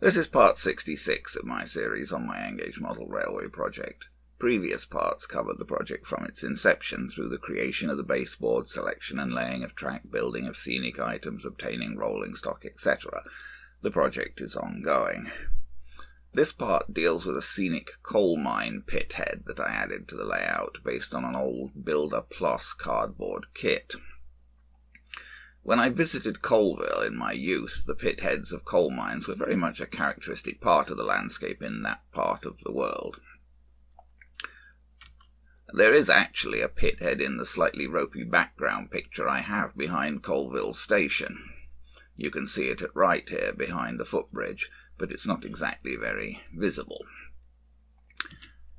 This is part 66 of my series on my Engage Model Railway project. Previous parts covered the project from its inception through the creation of the baseboard, selection and laying of track, building of scenic items, obtaining rolling stock, etc. The project is ongoing. This part deals with a scenic Coalmine pit head that I added to the layout based on an old Builder Plus cardboard kit. When I visited Coalville in my youth, the pit heads of coal mines were very much a characteristic part of the landscape in that part of the world. There is actually a pit head in the slightly ropey background picture I have behind Coalville Station. You can see it at right here behind the footbridge, but it's not exactly very visible.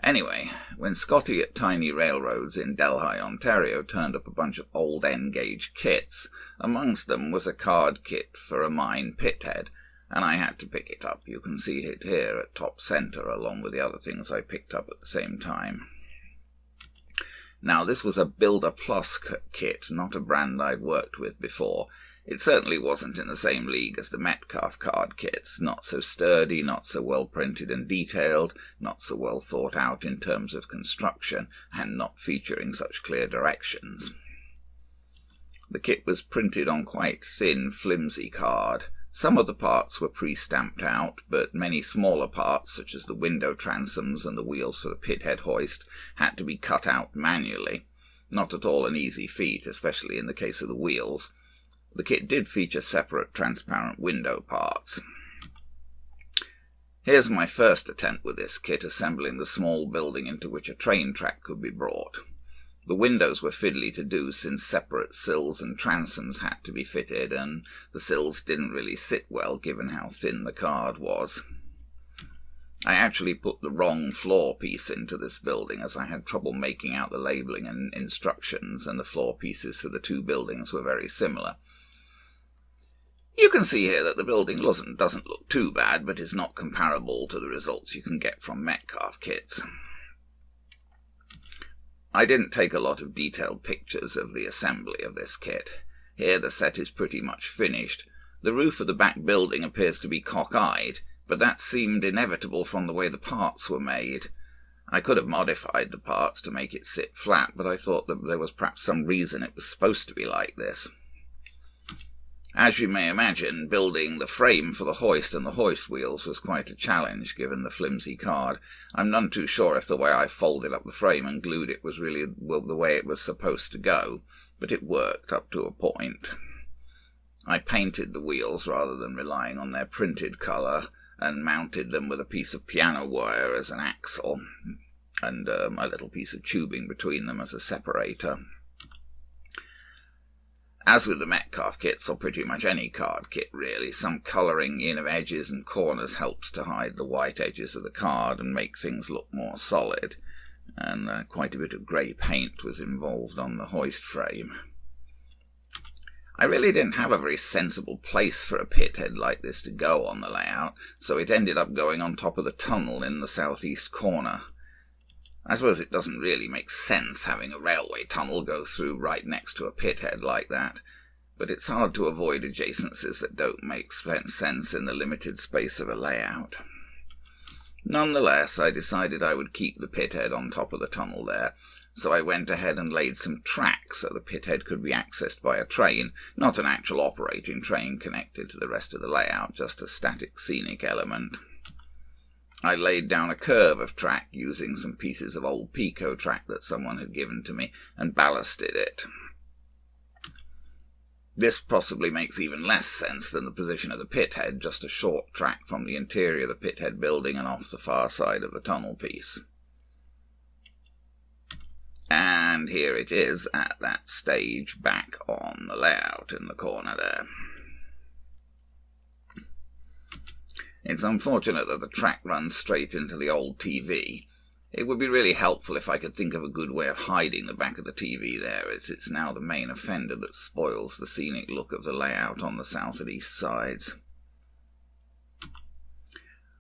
Anyway, when Scotty at Tiny Railroads in Delhi, Ontario turned up a bunch of old N-gauge kits, amongst them was a card kit for a mine pithead, and I had to pick it up. You can see it here at top centre, along with the other things I picked up at the same time. Now, this was a Builder Plus kit, not a brand I'd worked with before. It certainly wasn't in the same league as the Metcalfe card kits, not so sturdy, not so well printed and detailed, not so well thought out in terms of construction, and not featuring such clear directions. The kit was printed on quite thin, flimsy card. Some of the parts were pre-stamped out, but many smaller parts, such as the window transoms and the wheels for the pithead hoist, had to be cut out manually. Not at all an easy feat, especially in the case of the wheels. The kit did feature separate transparent window parts. Here's my first attempt with this kit, assembling the small building into which a train track could be brought. The windows were fiddly to do, since separate sills and transoms had to be fitted, and the sills didn't really sit well given how thin the card was. I actually put the wrong floor piece into this building, as I had trouble making out the labelling and instructions, and the floor pieces for the two buildings were very similar. You can see here that the building doesn't look too bad, but is not comparable to the results you can get from Metcalfe kits. I didn't take a lot of detailed pictures of the assembly of this kit. Here the set is pretty much finished. The roof of the back building appears to be cockeyed, but that seemed inevitable from the way the parts were made. I could have modified the parts to make it sit flat, but I thought that there was perhaps some reason it was supposed to be like this. As you may imagine, building the frame for the hoist and the hoist wheels was quite a challenge, given the flimsy card. I'm none too sure if the way I folded up the frame and glued it was really the way it was supposed to go, but it worked up to a point. I painted the wheels rather than relying on their printed colour, and mounted them with a piece of piano wire as an axle, and a little piece of tubing between them as a separator. As with the Metcalfe kits, or pretty much any card kit really, some colouring in of edges and corners helps to hide the white edges of the card and make things look more solid, and quite a bit of grey paint was involved on the hoist frame. I really didn't have a very sensible place for a pithead like this to go on the layout, so it ended up going on top of the tunnel in the southeast corner. I suppose it doesn't really make sense having a railway tunnel go through right next to a pithead like that, but it's hard to avoid adjacencies that don't make sense in the limited space of a layout. Nonetheless, I decided I would keep the pithead on top of the tunnel there, so I went ahead and laid some track so the pithead could be accessed by a train, not an actual operating train connected to the rest of the layout, just a static scenic element. I laid down a curve of track using some pieces of old Pico track that someone had given to me, and ballasted it. This possibly makes even less sense than the position of the pithead, just a short track from the interior of the pithead building and off the far side of the tunnel piece. And here it is at that stage back on the layout in the corner there. It's unfortunate that the track runs straight into the old TV. It would be really helpful if I could think of a good way of hiding the back of the TV there, as it's now the main offender that spoils the scenic look of the layout on the south and east sides.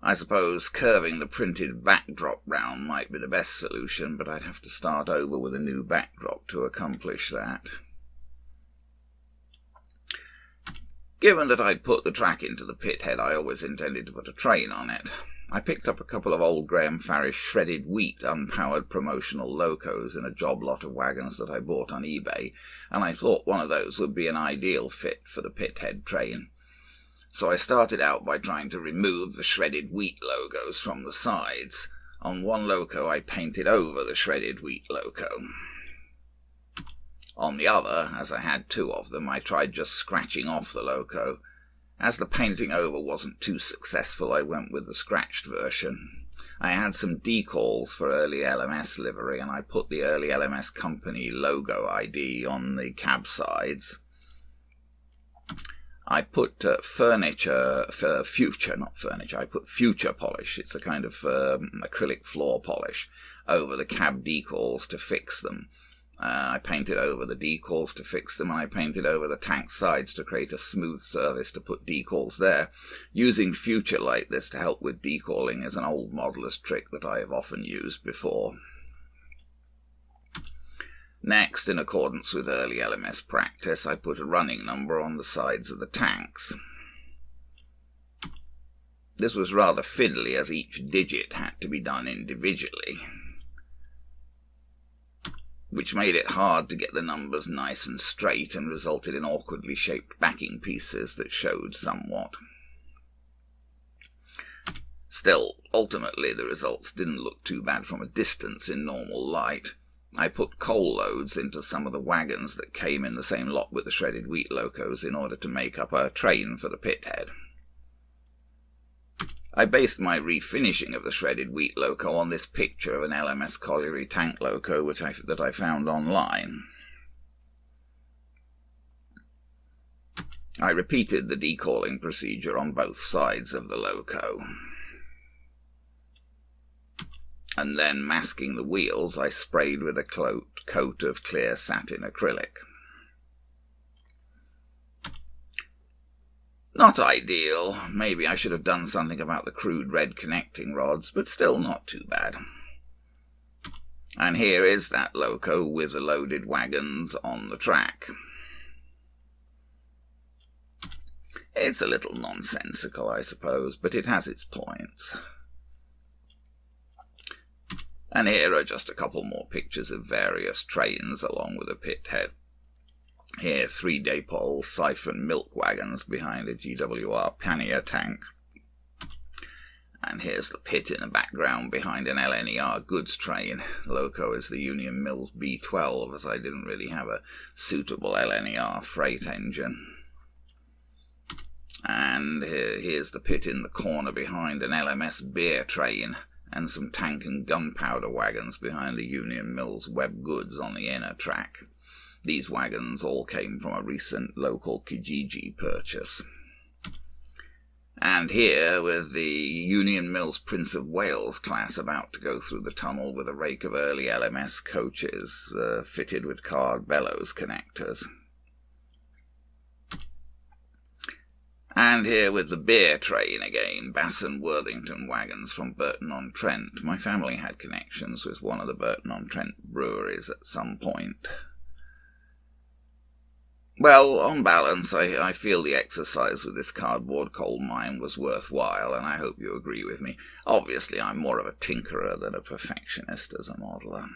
I suppose curving the printed backdrop round might be the best solution, but I'd have to start over with a new backdrop to accomplish that. Given that I'd put the track into the pit head, I always intended to put a train on it. I picked up a couple of old Graham Farish shredded wheat unpowered promotional locos in a job lot of wagons that I bought on eBay, and I thought one of those would be an ideal fit for the pit head train. So I started out by trying to remove the shredded wheat logos from the sides. On one loco I painted over the shredded wheat loco. On the other, as I had two of them, I tried just scratching off the loco. As the painting over wasn't too successful, I went with the scratched version. I had some decals for early LMS livery, and I put the early LMS company logo ID on the cab sides. I put I put future polish, it's a kind of acrylic floor polish, over the cab decals to fix them. I painted over the decals to fix them, and I painted over the tank sides to create a smooth surface to put decals there. Using future like this to help with decaling is an old modeller's trick that I have often used before. Next, in accordance with early LMS practice, I put a running number on the sides of the tanks. This was rather fiddly, as each digit had to be done individually, which made it hard to get the numbers nice and straight and resulted in awkwardly shaped backing pieces that showed somewhat. Still, ultimately the results didn't look too bad from a distance in normal light. I put coal loads into some of the wagons that came in the same lot with the shredded wheat locos in order to make up a train for the pit head. I based my refinishing of the shredded wheat loco on this picture of an LMS colliery tank loco that I found online. I repeated the decaling procedure on both sides of the loco. And then, masking the wheels, I sprayed with a coat of clear satin acrylic. Not ideal. Maybe I should have done something about the crude red connecting rods, but still not too bad. And here is that loco with the loaded wagons on the track. It's a little nonsensical, I suppose, but it has its points. And here are just a couple more pictures of various trains along with a pit head. Here, 3 Daypole siphon milk wagons behind a GWR pannier tank. And here's the pit in the background behind an LNER goods train. Loco is the Union Mills B12, as I didn't really have a suitable LNER freight engine. And here's the pit in the corner behind an LMS beer train, and some tank and gunpowder wagons behind the Union Mills web goods on the inner track. These wagons all came from a recent local Kijiji purchase. And here, with the Union Mills Prince of Wales class about to go through the tunnel with a rake of early LMS coaches fitted with card bellows connectors. And here with the beer train again, Bass and Worthington wagons from Burton-on-Trent. My family had connections with one of the Burton-on-Trent breweries at some point. Well, on balance, I feel the exercise with this cardboard coal mine was worthwhile, and I hope you agree with me. Obviously, I'm more of a tinkerer than a perfectionist as a modeller.